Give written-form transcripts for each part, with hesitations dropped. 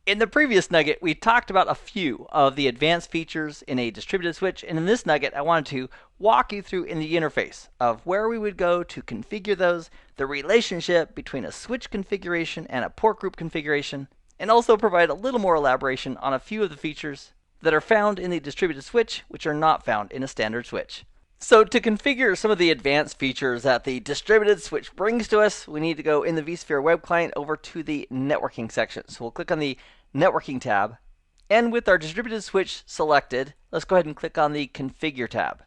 In the previous nugget, we talked about a few of the advanced features in a distributed switch, and in this nugget, I wanted to walk you through in the interface of where we would go to configure those, the relationship between a switch configuration and a port group configuration, and also provide a little more elaboration on a few of the features that are found in the distributed switch, which are not found in a standard switch. So to configure some of the advanced features that the distributed switch brings to us, we need to go in the vSphere web client over to the networking section. So we'll click on the networking tab, and with our distributed switch selected, let's go ahead and click on the configure tab.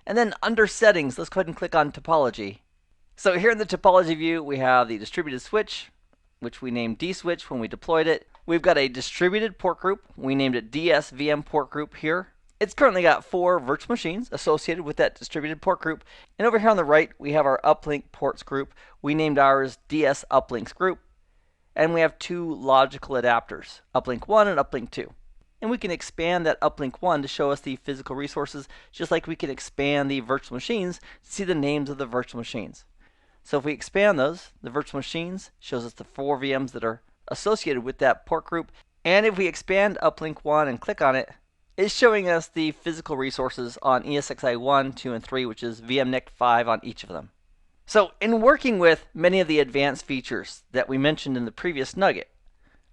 And then under settings, let's go ahead and click on topology. So here in the topology view, we have the distributed switch, which we named dswitch when we deployed it. We've got a distributed port group. We named it DS VM port group here. It's currently got 4 virtual machines associated with that distributed port group. And over here on the right, we have our uplink ports group. We named ours DS uplinks group. And we have 2 logical adapters, uplink 1 and uplink 2. And we can expand that uplink 1 to show us the physical resources, just like we can expand the virtual machines to see the names of the virtual machines. So if we expand those, the virtual machines shows us the 4 VMs that are associated with that port group. And if we expand uplink 1 and click on it, it's showing us the physical resources on ESXi 1, 2, and 3, which is VMNIC 5 on each of them. So in working with many of the advanced features that we mentioned in the previous nugget,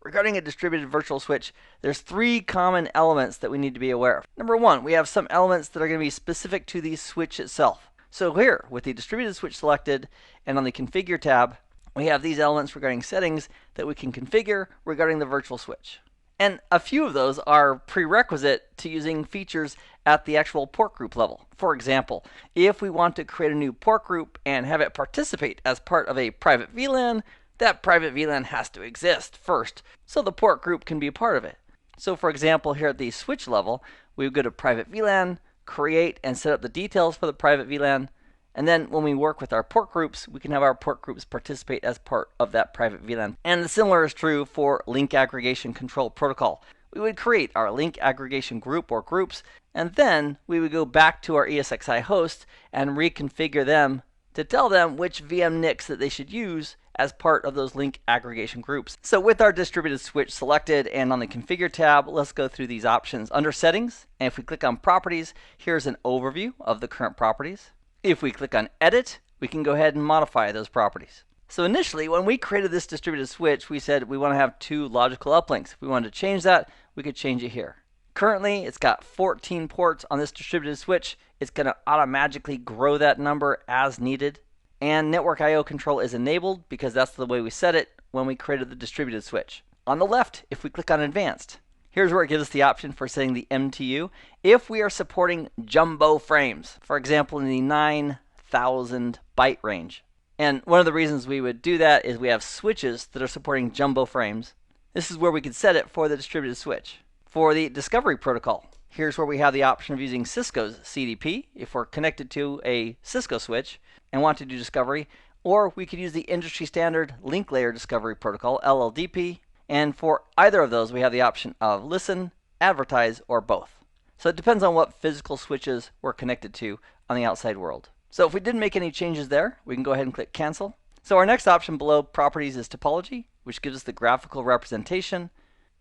regarding a distributed virtual switch, there's 3 common elements that we need to be aware of. Number 1, we have some elements that are going to be specific to the switch itself. So here, with the distributed switch selected and on the configure tab, we have these elements regarding settings that we can configure regarding the virtual switch. And a few of those are prerequisite to using features at the actual port group level. For example, if we want to create a new port group and have it participate as part of a private VLAN, that private VLAN has to exist first, so the port group can be a part of it. So for example, here at the switch level, we would go to private VLAN, create and set up the details for the private VLAN, and then when we work with our port groups, we can have our port groups participate as part of that private VLAN. And the similar is true for link aggregation control protocol. We would create our link aggregation group or groups, and then we would go back to our ESXi host and reconfigure them to tell them which VM NICs that they should use as part of those link aggregation groups. So with our distributed switch selected and on the configure tab, let's go through these options. Under settings, and if we click on properties, here's an overview of the current properties. If we click on edit, we can go ahead and modify those properties. So initially, when we created this distributed switch, we said we want to have 2 logical uplinks. If we wanted to change that, we could change it here. Currently, it's got 14 ports on this distributed switch. It's going to automatically grow that number as needed. And network I/O control is enabled because that's the way we set it when we created the distributed switch. On the left, if we click on advanced, here's where it gives us the option for setting the MTU if we are supporting jumbo frames, for example, in the 9,000 byte range. And one of the reasons we would do that is we have switches that are supporting jumbo frames. This is where we could set it for the distributed switch. For the discovery protocol, here's where we have the option of using Cisco's CDP if we're connected to a Cisco switch and want to do discovery, or we could use the industry standard link layer discovery protocol, LLDP. And for either of those, we have the option of listen, advertise, or both. So it depends on what physical switches we're connected to on the outside world. So if we didn't make any changes there, we can go ahead and click cancel. So our next option below properties is topology, which gives us the graphical representation.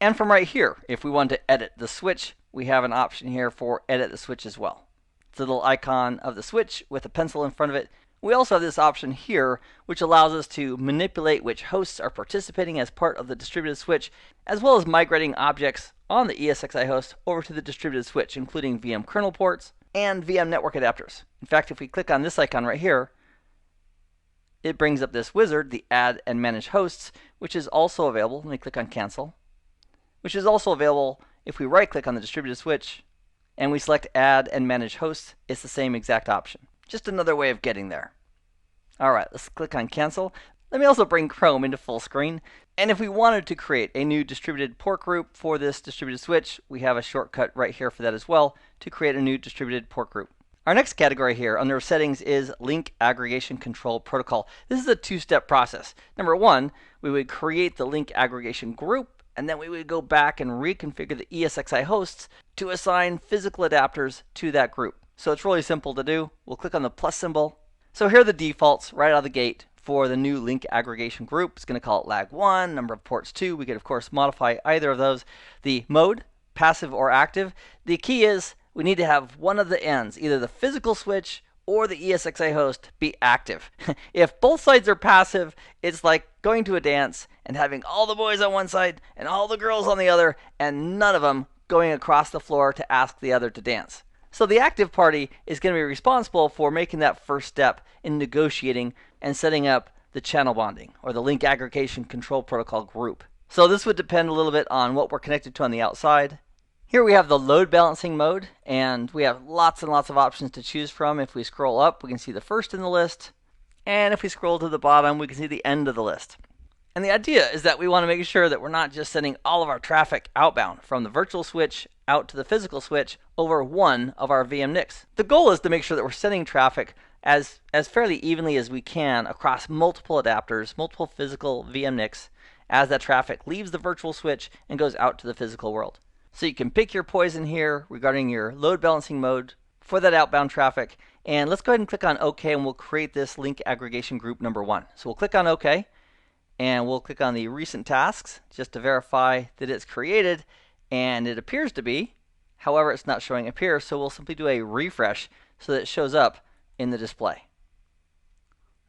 And from right here, if we want to edit the switch, we have an option here for edit the switch as well. It's a little icon of the switch with a pencil in front of it. We also have this option here, which allows us to manipulate which hosts are participating as part of the distributed switch, as well as migrating objects on the ESXi host over to the distributed switch, including VM kernel ports and VM network adapters. In fact, if we click on this icon right here, it brings up this wizard, the add and manage hosts, which is also available. Let me click on cancel, which is also available if we right click on the distributed switch and we select add and manage hosts. It's the same exact option. Just another way of getting there. All right, let's click on cancel. Let me also bring Chrome into full screen. And if we wanted to create a new distributed port group for this distributed switch, we have a shortcut right here for that as well to create a new distributed port group. Our next category here under settings is link aggregation control protocol. This is a 2-step process. Number 1, we would create the link aggregation group, and then we would go back and reconfigure the ESXi hosts to assign physical adapters to that group. So it's really simple to do. We'll click on the plus symbol. So here are the defaults right out of the gate for the new link aggregation group. It's going to call it lag1, number of ports 2. We could, of course, modify either of those. The mode, passive or active. The key is we need to have one of the ends, either the physical switch or the ESXi host, be active. If both sides are passive, it's like going to a dance and having all the boys on one side and all the girls on the other, and none of them going across the floor to ask the other to dance. So the active party is going to be responsible for making that first step in negotiating and setting up the channel bonding, or the link aggregation control protocol group. So this would depend a little bit on what we're connected to on the outside. Here we have the load balancing mode, and we have lots and lots of options to choose from. If we scroll up, we can see the first in the list, and if we scroll to the bottom, we can see the end of the list. And the idea is that we want to make sure that we're not just sending all of our traffic outbound from the virtual switch out to the physical switch over one of our VM NICs. The goal is to make sure that we're sending traffic as fairly evenly as we can across multiple adapters, multiple physical VM NICs, as that traffic leaves the virtual switch and goes out to the physical world. So you can pick your poison here regarding your load balancing mode for that outbound traffic. And let's go ahead and click on OK, and we'll create this link aggregation group number 1. So we'll click on OK, and we'll click on the recent tasks just to verify that it's created, and it appears to be. However, it's not showing up here, so we'll simply do a refresh so that it shows up in the display.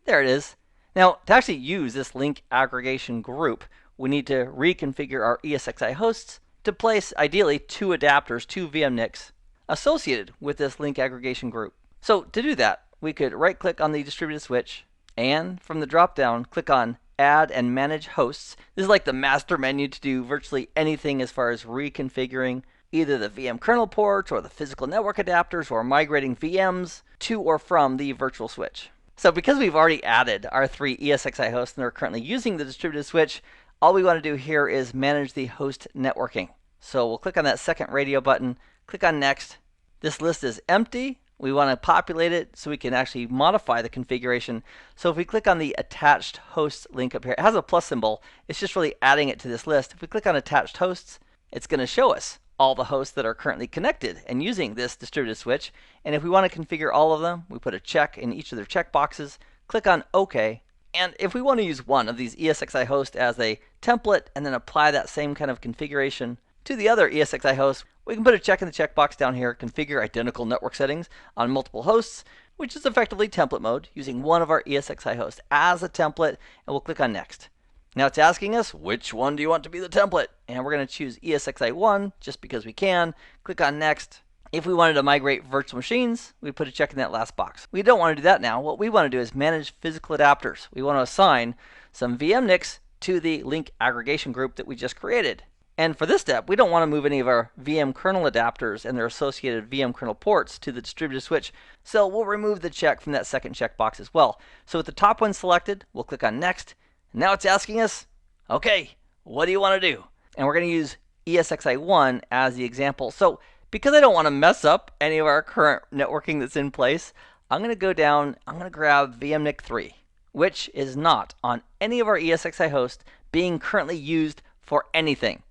There it is. Now, to actually use this link aggregation group, we need to reconfigure our ESXi hosts to place, ideally, 2 adapters, 2 VM NICs associated with this link aggregation group. So to do that, we could right-click on the distributed switch, and from the drop-down, click on Add and Manage Hosts. This is like the master menu to do virtually anything as far as reconfiguring either the VM kernel ports or the physical network adapters, or migrating VMs to or from the virtual switch. So because we've already added our 3 ESXi hosts and are currently using the distributed switch, all we want to do here is manage the host networking. So we'll click on that second radio button, click on Next. This list is empty. We want to populate it so we can actually modify the configuration. So if we click on the attached hosts link up here, it has a plus symbol. It's just really adding it to this list. If we click on attached hosts, it's going to show us all the hosts that are currently connected and using this distributed switch. And if we want to configure all of them, we put a check in each of their check boxes, click on OK. And if we want to use one of these ESXi hosts as a template and then apply that same kind of configuration to the other ESXi hosts, we can put a check in the checkbox down here, configure identical network settings on multiple hosts, which is effectively template mode, using one of our ESXi hosts as a template, and we'll click on Next. Now it's asking us, which one do you want to be the template? And we're going to choose ESXi1 just because we can. Click on Next. If we wanted to migrate virtual machines, we put a check in that last box. We don't want to do that now. What we want to do is manage physical adapters. We want to assign some VM NICs to the link aggregation group that we just created. And for this step, we don't want to move any of our VM kernel adapters and their associated VM kernel ports to the distributed switch. So we'll remove the check from that second checkbox as well. So with the top one selected, we'll click on Next. And now it's asking us, okay, what do you want to do? And we're going to use ESXi1 as the example. So because I don't want to mess up any of our current networking that's in place, I'm going to go down, I'm going to grab VMNIC 3, which is not on any of our ESXi hosts being currently used for anything.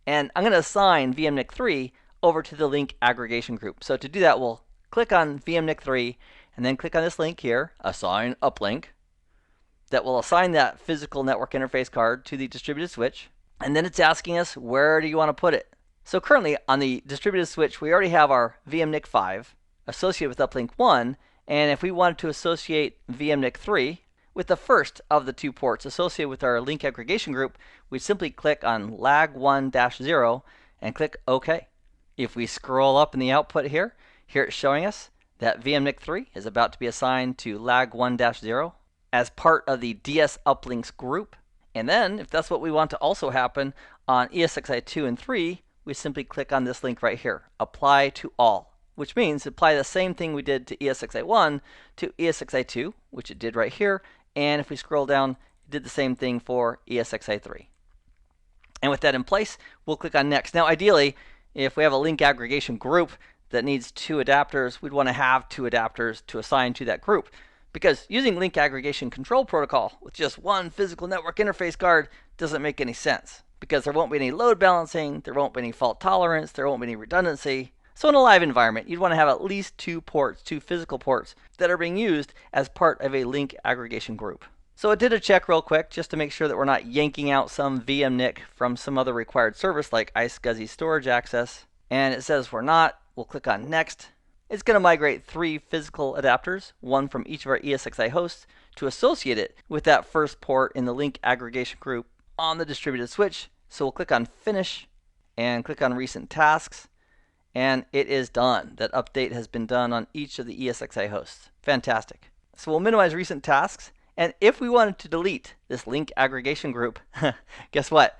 And I'm going to assign VMNIC 3 over to the link aggregation group. So to do that, we'll click on VMNIC 3 and then click on this link here, Assign Uplink, that will assign that physical network interface card to the distributed switch. And then it's asking us, where do you want to put it? So currently on the distributed switch, we already have our VMNIC 5 associated with uplink 1. And if we wanted to associate VMNIC 3 with the first of the 2 ports associated with our link aggregation group, we simply click on lag1-0 and click OK. If we scroll up in the output here it's showing us that VMNIC 3 is about to be assigned to lag1-0 as part of the DS uplinks group. And then, if that's what we want to also happen on ESXi 2 and 3, we simply click on this link right here, Apply to All, which means apply the same thing we did to ESXi 1 to ESXi 2, which it did right here. And if we scroll down, it did the same thing for ESXi 3. And with that in place, we'll click on Next. Now, ideally, if we have a link aggregation group that needs 2 adapters, we'd want to have 2 adapters to assign to that group. Because using link aggregation control protocol with just one physical network interface card doesn't make any sense. Because there won't be any load balancing, there won't be any fault tolerance, there won't be any redundancy. So in a live environment, you'd want to have at least 2 ports, 2 physical ports, that are being used as part of a link aggregation group. So it did a check real quick just to make sure that we're not yanking out some VMNIC from some other required service like iSCSI storage access. And it says we're not. We'll click on Next. It's going to migrate 3 physical adapters, one from each of our ESXi hosts, to associate it with that first port in the link aggregation group on the distributed switch. So we'll click on Finish and click on Recent Tasks. And it is done. That update has been done on each of the ESXi hosts. Fantastic. So we'll minimize recent tasks. And if we wanted to delete this link aggregation group, guess what?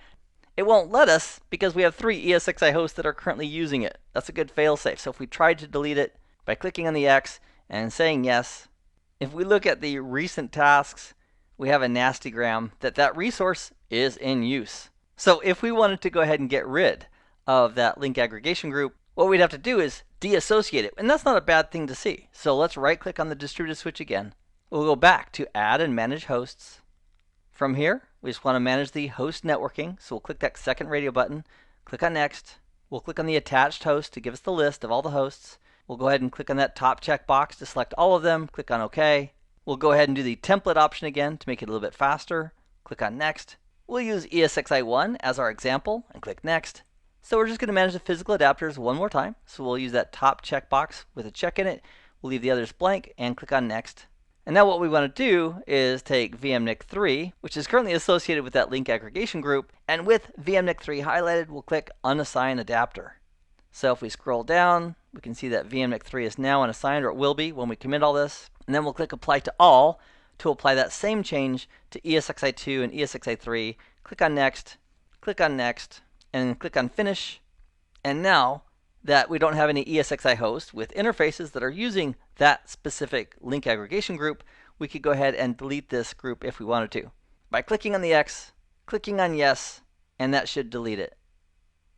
It won't let us because we have 3 ESXi hosts that are currently using it. That's a good failsafe. So if we tried to delete it by clicking on the X and saying yes, if we look at the recent tasks, we have a nastygram that resource is in use. So if we wanted to go ahead and get rid of that link aggregation group, what we'd have to do is deassociate it. And that's not a bad thing to see. So let's right click on the distributed switch again. We'll go back to Add and Manage Hosts. From here, we just want to manage the host networking. So we'll click that second radio button, click on Next. We'll click on the attached host to give us the list of all the hosts. We'll go ahead and click on that top checkbox to select all of them. Click on OK. We'll go ahead and do the template option again to make it a little bit faster. Click on Next. We'll use ESXi1 as our example and click Next. So we're just going to manage the physical adapters one more time. So we'll use that top checkbox with a check in it. We'll leave the others blank and click on Next. And now what we want to do is take vMNIC3, which is currently associated with that link aggregation group, and with vMNIC3 highlighted, we'll click Unassign Adapter. So if we scroll down, we can see that vMNIC3 is now unassigned, or it will be when we commit all this. And then we'll click Apply to All to apply that same change to ESXi2 and ESXi3. Click on Next, and click on Finish. And now that we don't have any ESXi hosts with interfaces that are using that specific link aggregation group, we could go ahead and delete this group if we wanted to by clicking on the X, clicking on Yes, and that should delete it.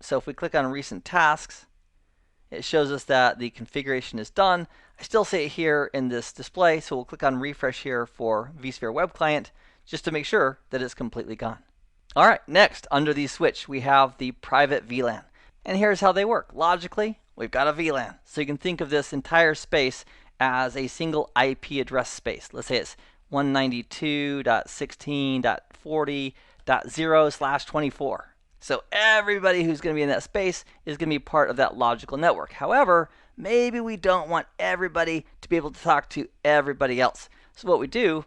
So if we click on Recent Tasks, it shows us that the configuration is done. I still see it here in this display, so we'll click on Refresh here for vSphere Web Client just to make sure that it's completely gone. All right, next, under the switch, we have the private VLAN. And here's how they work. Logically, we've got a VLAN. So you can think of this entire space as a single IP address space. Let's say it's 192.16.40.0/24. So everybody who's going to be in that space is going to be part of that logical network. However, maybe we don't want everybody to be able to talk to everybody else. So what we do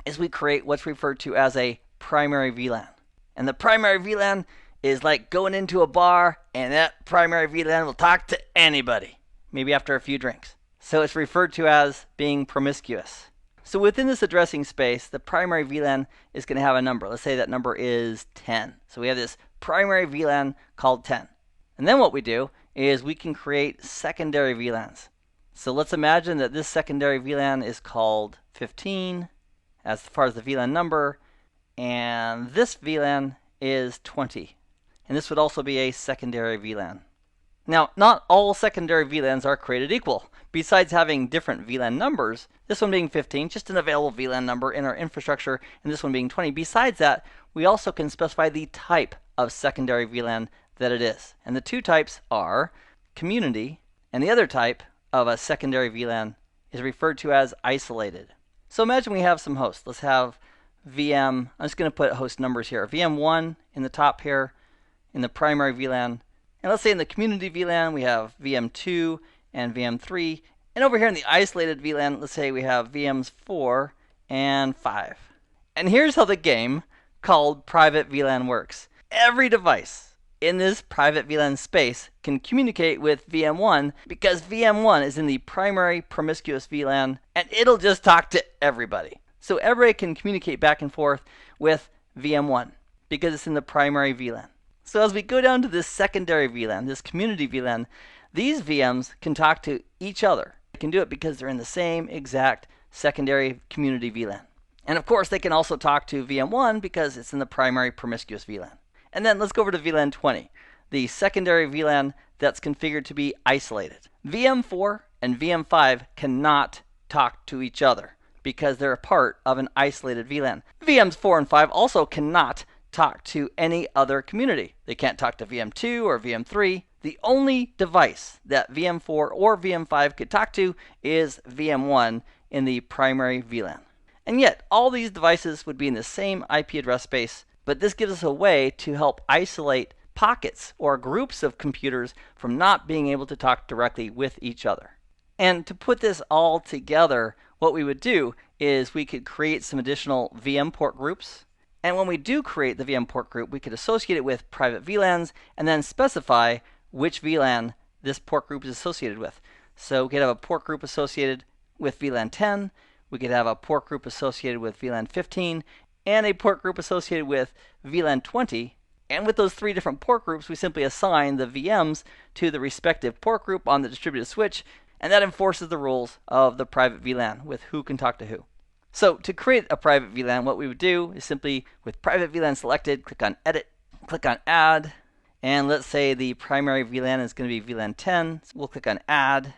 is we create what's referred to as a primary VLAN. And the primary VLAN is like going into a bar, and that primary VLAN will talk to anybody, maybe after a few drinks. So it's referred to as being promiscuous. So within this addressing space, the primary VLAN is going to have a number. Let's say that number is 10. So we have this primary VLAN called 10. And then what we do is we can create secondary VLANs. So let's imagine that this secondary VLAN is called 15 as far as the VLAN number, and this VLAN is 20. And this would also be a secondary VLAN. Now, not all secondary VLANs are created equal. Besides having different VLAN numbers, this one being 15, just an available VLAN number in our infrastructure, and this one being 20. Besides that, we also can specify the type of secondary VLAN that it is. And the two types are community, and the other type of a secondary VLAN is referred to as isolated. So imagine we have some hosts. Let's have VM, I'm just going to put host numbers here. VM1 in the top here, in the primary VLAN. And let's say in the community VLAN we have VM2 and VM3. And over here in the isolated VLAN, let's say we have VMs 4 and 5. And here's how the game called private VLAN works. Every device in this private VLAN space can communicate with VM1 because VM1 is in the primary promiscuous VLAN, and it'll just talk to everybody. So everybody can communicate back and forth with VM1 because it's in the primary VLAN. So as we go down to this secondary VLAN, this community VLAN, these VMs can talk to each other. They can do it because they're in the same exact secondary community VLAN. And of course, they can also talk to VM1 because it's in the primary promiscuous VLAN. And then let's go over to VLAN 20, the secondary VLAN that's configured to be isolated. VM4 and VM5 cannot talk to each other because they're a part of an isolated VLAN. VMs 4 and 5 also cannot talk to any other community. They can't talk to VM2 or VM3. The only device that VM4 or VM5 could talk to is VM1 in the primary VLAN. And yet, all these devices would be in the same IP address space, but this gives us a way to help isolate pockets or groups of computers from not being able to talk directly with each other. And to put this all together, what we would do is we could create some additional VM port groups. And when we do create the VM port group, we could associate it with private VLANs and then specify which VLAN this port group is associated with. So we could have a port group associated with VLAN 10, we could have a port group associated with VLAN 15, and a port group associated with VLAN 20. And with those three different port groups, we simply assign the VMs to the respective port group on the distributed switch, and that enforces the rules of the private VLAN with who can talk to who. So to create a private VLAN, what we would do is simply, with private VLAN selected, click on Edit, click on Add, and let's say the primary VLAN is going to be VLAN 10. So we'll click on Add.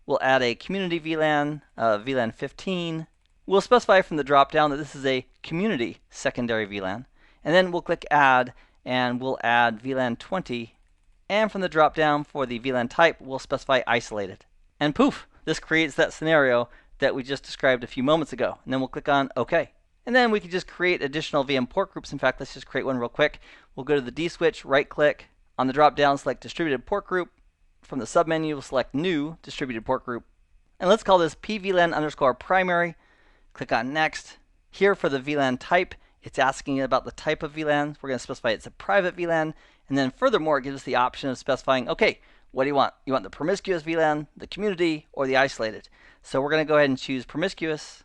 We'll add a community VLAN, VLAN 15. We'll specify from the drop-down that this is a community secondary VLAN. And then we'll click Add, and we'll add VLAN 20. And from the drop-down for the VLAN type, we'll specify isolated. And poof, this creates that scenario that we just described a few moments ago. And then we'll click on OK. And then we can just create additional VM port groups. In fact, let's just create one real quick. We'll go to the D switch, right-click. On the drop-down, select Distributed Port Group. From the submenu, we'll select New Distributed Port Group. And let's call this pVLAN_primary. Click on Next. Here for the VLAN type, it's asking about the type of VLAN. We're going to specify it's a private VLAN. And then furthermore, it gives us the option of specifying, okay, what do you want? You want the promiscuous VLAN, the community, or the isolated? So we're going to go ahead and choose promiscuous.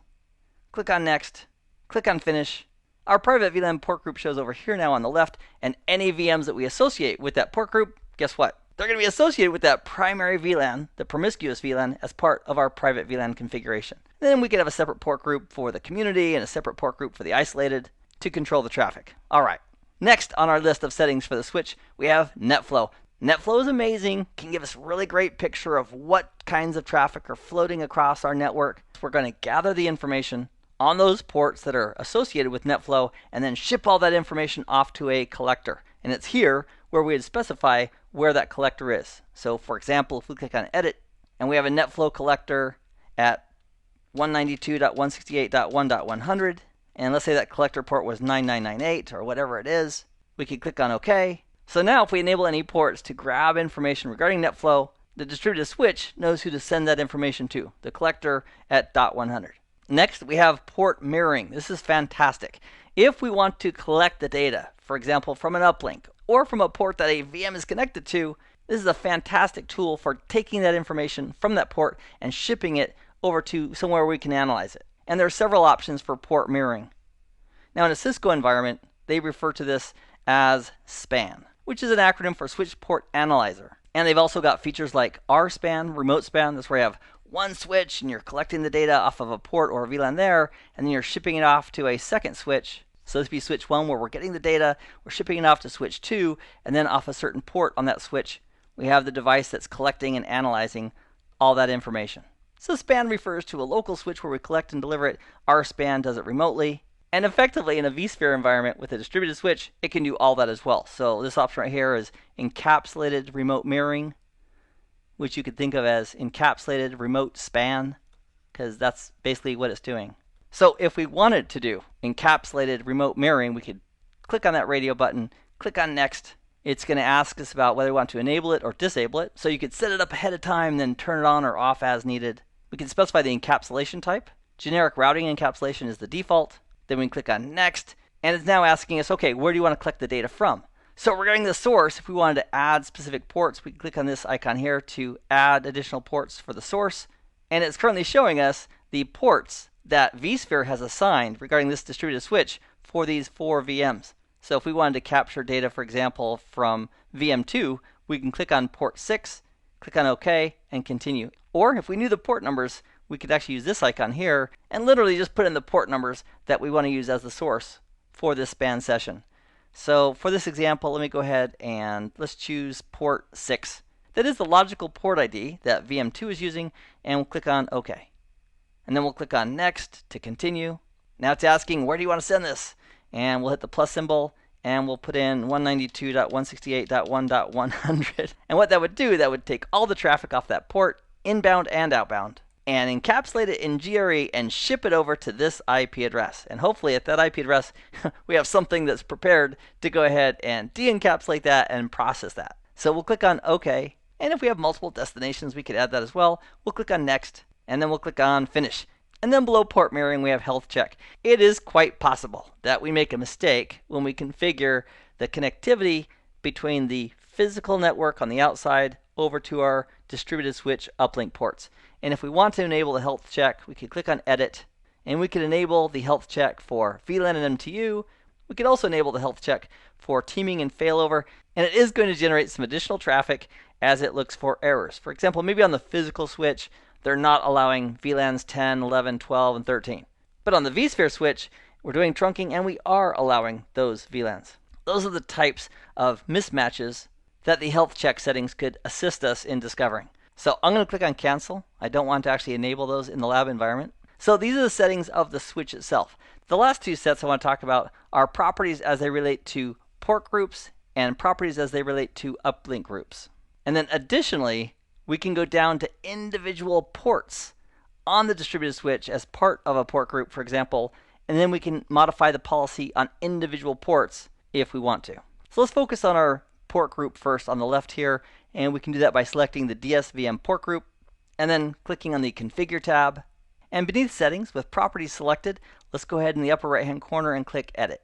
Click on Next. Click on Finish. Our private VLAN port group shows over here now on the left, and any VMs that we associate with that port group, guess what? They're going to be associated with that primary VLAN, the promiscuous VLAN, as part of our private VLAN configuration. Then we could have a separate port group for the community and a separate port group for the isolated to control the traffic. All right. Next on our list of settings for the switch, we have NetFlow. NetFlow is amazing, can give us a really great picture of what kinds of traffic are floating across our network. We're going to gather the information on those ports that are associated with NetFlow and then ship all that information off to a collector. And it's here where we would specify where that collector is. So for example, if we click on Edit and we have a NetFlow collector at 192.168.1.100, and let's say that collector port was 9998 or whatever it is, we could click on OK. So now if we enable any ports to grab information regarding NetFlow, the distributed switch knows who to send that information to, the collector at .100. Next, we have port mirroring. This is fantastic. If we want to collect the data, for example, from an uplink or from a port that a VM is connected to, this is a fantastic tool for taking that information from that port and shipping it over to somewhere where we can analyze it. And there are several options for port mirroring. Now in a Cisco environment, they refer to this as SPAN, which is an acronym for Switch Port Analyzer. And they've also got features like RSPAN, Remote Span. That's where you have one switch and you're collecting the data off of a port or a VLAN there, and then you're shipping it off to a second switch. So this would be switch 1 where we're getting the data, we're shipping it off to switch 2, and then off a certain port on that switch, we have the device that's collecting and analyzing all that information. So SPAN refers to a local switch where we collect and deliver it. RSPAN does it remotely. And effectively in a vSphere environment with a distributed switch, it can do all that as well. So this option right here is encapsulated remote mirroring, which you could think of as encapsulated remote span, because that's basically what it's doing. So if we wanted to do encapsulated remote mirroring, we could click on that radio button, click on Next. It's going to ask us about whether we want to enable it or disable it. So you could set it up ahead of time, then turn it on or off as needed. We can specify the encapsulation type. Generic routing encapsulation is the default. Then we can click on Next, and it's now asking us, okay, where do you want to collect the data from? So regarding the source, if we wanted to add specific ports, we can click on this icon here to add additional ports for the source. And it's currently showing us the ports that vSphere has assigned regarding this distributed switch for these 4 VMs. So if we wanted to capture data, for example, from VM2, we can click on port 6, click on OK, and continue. Or if we knew the port numbers, we could actually use this icon here and literally just put in the port numbers that we want to use as the source for this span session. So for this example, let me go ahead and let's choose port 6. That is the logical port ID that VM2 is using, and we'll click on OK. And then we'll click on Next to continue. Now it's asking, where do you want to send this? And we'll hit the plus symbol, and we'll put in 192.168.1.100. And what that would do, that would take all the traffic off that port, inbound and outbound. and encapsulate it in GRE and ship it over to this IP address. And hopefully at that IP address, we have something that's prepared to go ahead and de-encapsulate that and process that. So we'll click on OK. And if we have multiple destinations, we could add that as well. We'll click on Next, and then we'll click on Finish. And then below port mirroring, we have Health Check. It is quite possible that we make a mistake when we configure the connectivity between the physical network on the outside over to our distributed switch uplink ports. And if we want to enable the health check, we could click on Edit, and we could enable the health check for VLAN and MTU. We could also enable the health check for teaming and failover, and it is going to generate some additional traffic as it looks for errors. For example, maybe on the physical switch, they're not allowing VLANs 10, 11, 12, and 13. But on the vSphere switch, we're doing trunking, and we are allowing those VLANs. Those are the types of mismatches that the health check settings could assist us in discovering. So I'm going to click on Cancel. I don't want to actually enable those in the lab environment. So these are the settings of the switch itself. The last two sets I want to talk about are properties as they relate to port groups and properties as they relate to uplink groups. And then additionally, we can go down to individual ports on the distributed switch as part of a port group, for example, and then we can modify the policy on individual ports if we want to. So let's focus on our port group first on the left here, and we can do that by selecting the DSVM port group and then clicking on the Configure tab. And beneath Settings, with Properties selected, let's go ahead in the upper right hand corner and click Edit.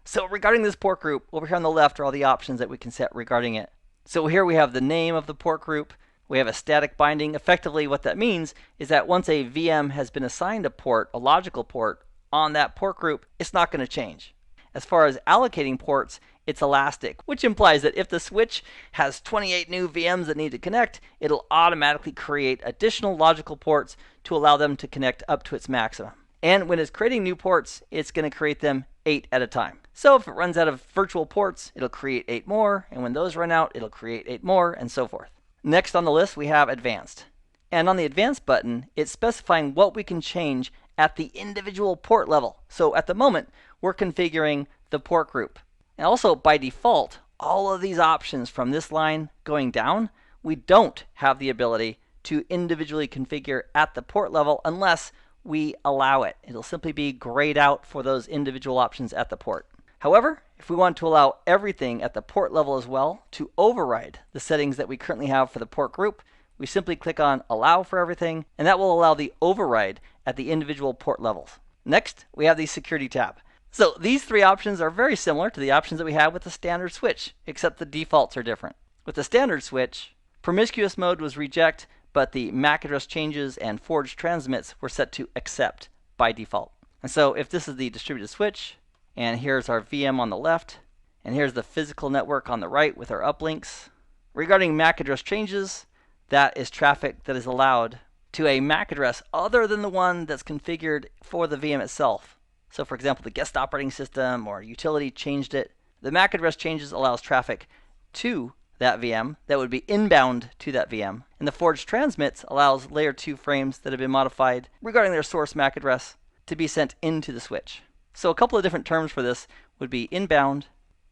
So regarding this port group, over here on the left are all the options that we can set regarding it. So here we have the name of the port group. We have a static binding. Effectively, what that means is that once a VM has been assigned a port, a logical port, on that port group, it's not going to change. As far as allocating ports, it's elastic, which implies that if the switch has 28 new VMs that need to connect, it'll automatically create additional logical ports to allow them to connect up to its maximum. And when it's creating new ports, it's going to create them 8 at a time. So if it runs out of virtual ports, it'll create 8 more, and when those run out, it'll create 8 more, and so forth. Next on the list, we have Advanced. And on the Advanced button, it's specifying what we can change at the individual port level. So at the moment, we're configuring the port group. And also, by default, all of these options from this line going down, we don't have the ability to individually configure at the port level unless we allow it. It'll simply be grayed out for those individual options at the port. However, if we want to allow everything at the port level as well to override the settings that we currently have for the port group, we simply click on Allow for everything, and that will allow the override at the individual port levels. Next, we have the Security tab. So these three options are very similar to the options that we have with the standard switch, except the defaults are different. With the standard switch, promiscuous mode was reject, but the MAC address changes and forged transmits were set to accept by default. And so if this is the distributed switch, and here's our VM on the left, and here's the physical network on the right with our uplinks. Regarding MAC address changes, that is traffic that is allowed to a MAC address other than the one that's configured for the VM itself. So for example, the guest operating system or utility changed it. The MAC address changes allows traffic to that VM that would be inbound to that VM. And the forged transmits allows layer 2 frames that have been modified regarding their source MAC address to be sent into the switch. So a couple of different terms for this would be inbound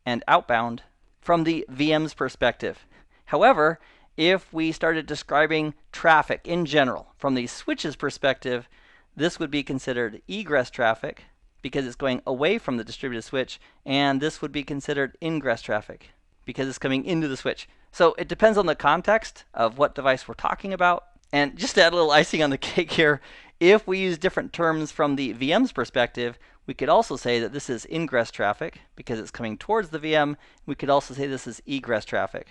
and outbound from the VM's perspective. However, if we started describing traffic in general from the switch's perspective, this would be considered egress traffic because it's going away from the distributed switch, and this would be considered ingress traffic because it's coming into the switch. So it depends on the context of what device we're talking about. And just to add a little icing on the cake here, if we use different terms from the VM's perspective, we could also say that this is ingress traffic because it's coming towards the VM. We could also say this is egress traffic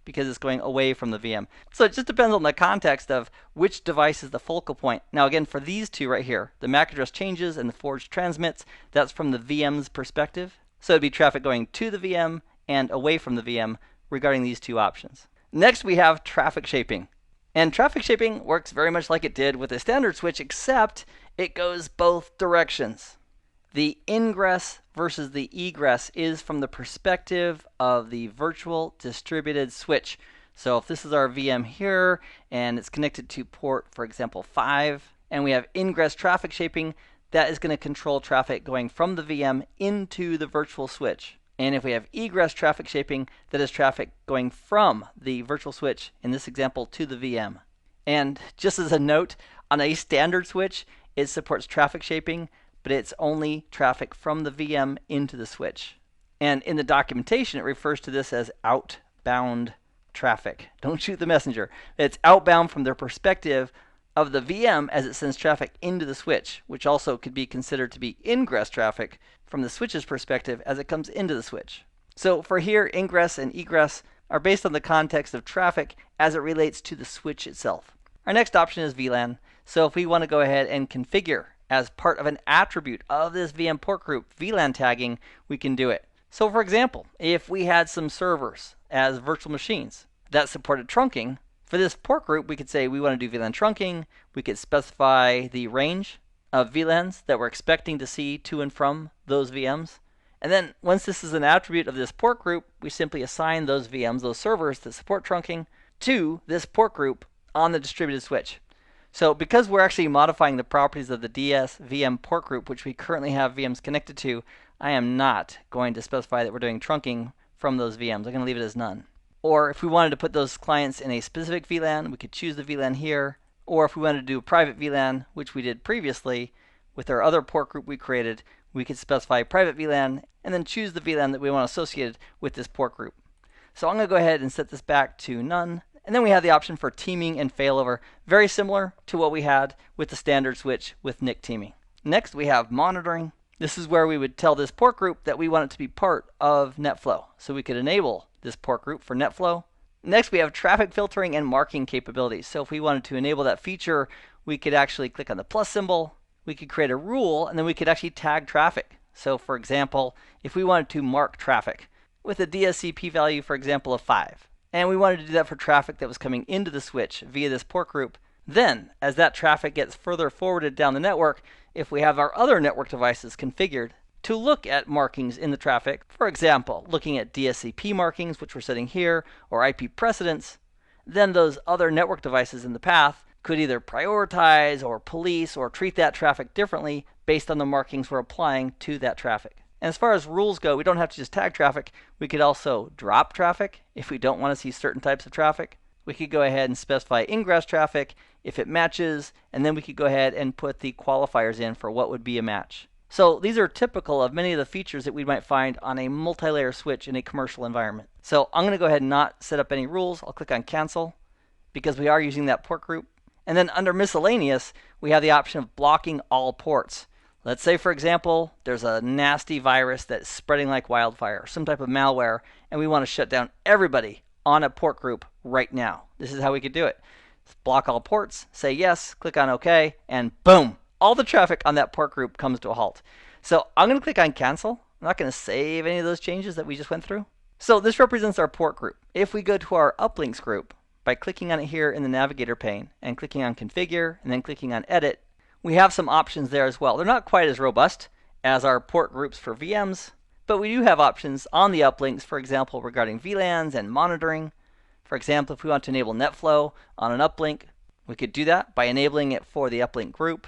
because it's going away from the VM. So it just depends on the context of which device is the focal point. Now again, for these two right here, the MAC address changes and the forged transmits, that's from the VM's perspective. So it'd be traffic going to the VM and away from the VM regarding these two options. Next, we have traffic shaping. And traffic shaping works very much like it did with a standard switch, except it goes both directions. The ingress versus the egress is from the perspective of the virtual distributed switch. So if this is our VM here and it's connected to port, for example, 5, and we have ingress traffic shaping, that is going to control traffic going from the VM into the virtual switch. And if we have egress traffic shaping, that is traffic going from the virtual switch, in this example, to the VM. And just as a note, on a standard switch, it supports traffic shaping, but it's only traffic from the VM into the switch. And in the documentation, it refers to this as outbound traffic. Don't shoot the messenger. It's outbound from their perspective of the VM as it sends traffic into the switch, which also could be considered to be ingress traffic from the switch's perspective as it comes into the switch. So for here, ingress and egress are based on the context of traffic as it relates to the switch itself. Our next option is VLAN. So if we want to go ahead and configure as part of an attribute of this VM port group VLAN tagging, we can do it. So for example, if we had some servers as virtual machines that supported trunking, for this port group, we could say we want to do VLAN trunking. We could specify the range of VLANs that we're expecting to see to and from those VMs. And then once this is an attribute of this port group, we simply assign those VMs, those servers that support trunking, to this port group on the distributed switch. So because we're actually modifying the properties of the DS VM port group, which we currently have VMs connected to, I am not going to specify that we're doing trunking from those VMs. I'm going to leave it as none. Or if we wanted to put those clients in a specific VLAN, we could choose the VLAN here. Or if we wanted to do a private VLAN, which we did previously with our other port group we created, we could specify private VLAN and then choose the VLAN that we want associated with this port group. So I'm going to go ahead and set this back to none. And then we have the option for teaming and failover, very similar to what we had with the standard switch with NIC teaming. Next, we have monitoring. This is where we would tell this port group that we want it to be part of NetFlow. So we could enable this port group for NetFlow. Next, we have traffic filtering and marking capabilities. So if we wanted to enable that feature, we could actually click on the plus symbol. We could create a rule, and then we could actually tag traffic. So for example, if we wanted to mark traffic with a DSCP value, for example, of 5, and we wanted to do that for traffic that was coming into the switch via this port group, then as that traffic gets further forwarded down the network, if we have our other network devices configured to look at markings in the traffic, for example, looking at DSCP markings, which we're setting here, or IP precedents, then those other network devices in the path could either prioritize or police or treat that traffic differently based on the markings we're applying to that traffic. And as far as rules go, we don't have to just tag traffic. We could also drop traffic if we don't want to see certain types of traffic. We could go ahead and specify ingress traffic if it matches, and then we could go ahead and put the qualifiers in for what would be a match. So these are typical of many of the features that we might find on a multi-layer switch in a commercial environment. So I'm going to go ahead and not set up any rules. I'll click on cancel because we are using that port group. And then under miscellaneous, we have the option of blocking all ports. Let's say, for example, there's a nasty virus that's spreading like wildfire, some type of malware, and we want to shut down everybody on a port group right now. This is how we could do it. Block all ports, say yes, click on OK, and boom, all the traffic on that port group comes to a halt. So I'm going to click on cancel. I'm not going to save any of those changes that we just went through. So this represents our port group. If we go to our uplinks group by clicking on it here in the navigator pane and clicking on configure and then clicking on edit, we have some options there as well. They're not quite as robust as our port groups for VMs, but we do have options on the uplinks, for example, regarding VLANs and monitoring. For example, if we want to enable NetFlow on an uplink, we could do that by enabling it for the uplink group.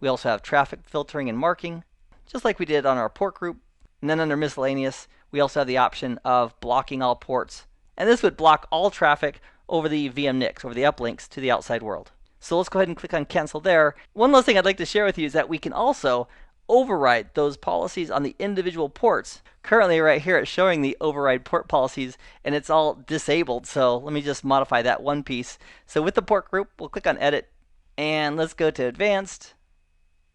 We also have traffic filtering and marking, just like we did on our port group. And then under miscellaneous, we also have the option of blocking all ports. And this would block all traffic over the VM NICs, over the uplinks to the outside world. So let's go ahead and click on cancel there. One last thing I'd like to share with you is that we can also override those policies on the individual ports. Currently right here it's showing the override port policies and it's all disabled. So let me just modify that one piece. So with the port group, we'll click on edit and let's go to advanced.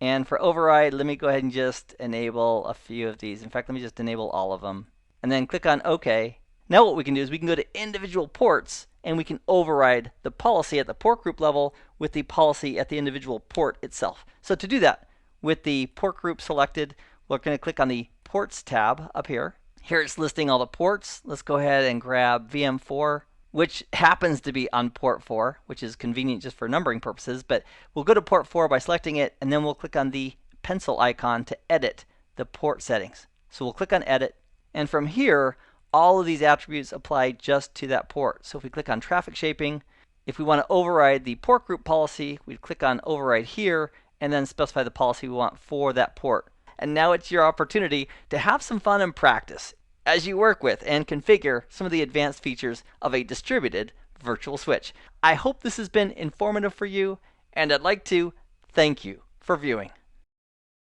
And for override, let me go ahead and just enable a few of these. In fact, let me just enable all of them. And then click on OK. Now what we can do is we can go to individual ports and we can override the policy at the port group level with the policy at the individual port itself. So to do that, with the port group selected, we're going to click on the ports tab up here. Here it's listing all the ports. Let's go ahead and grab VM4, which happens to be on port 4, which is convenient just for numbering purposes. But we'll go to port 4 by selecting it, and then we'll click on the pencil icon to edit the port settings. So we'll click on edit, and from here, all of these attributes apply just to that port. So if we click on traffic shaping, if we want to override the port group policy, we'd click on override here and then specify the policy we want for that port. And now it's your opportunity to have some fun and practice as you work with and configure some of the advanced features of a distributed virtual switch. I hope this has been informative for you, and I'd like to thank you for viewing.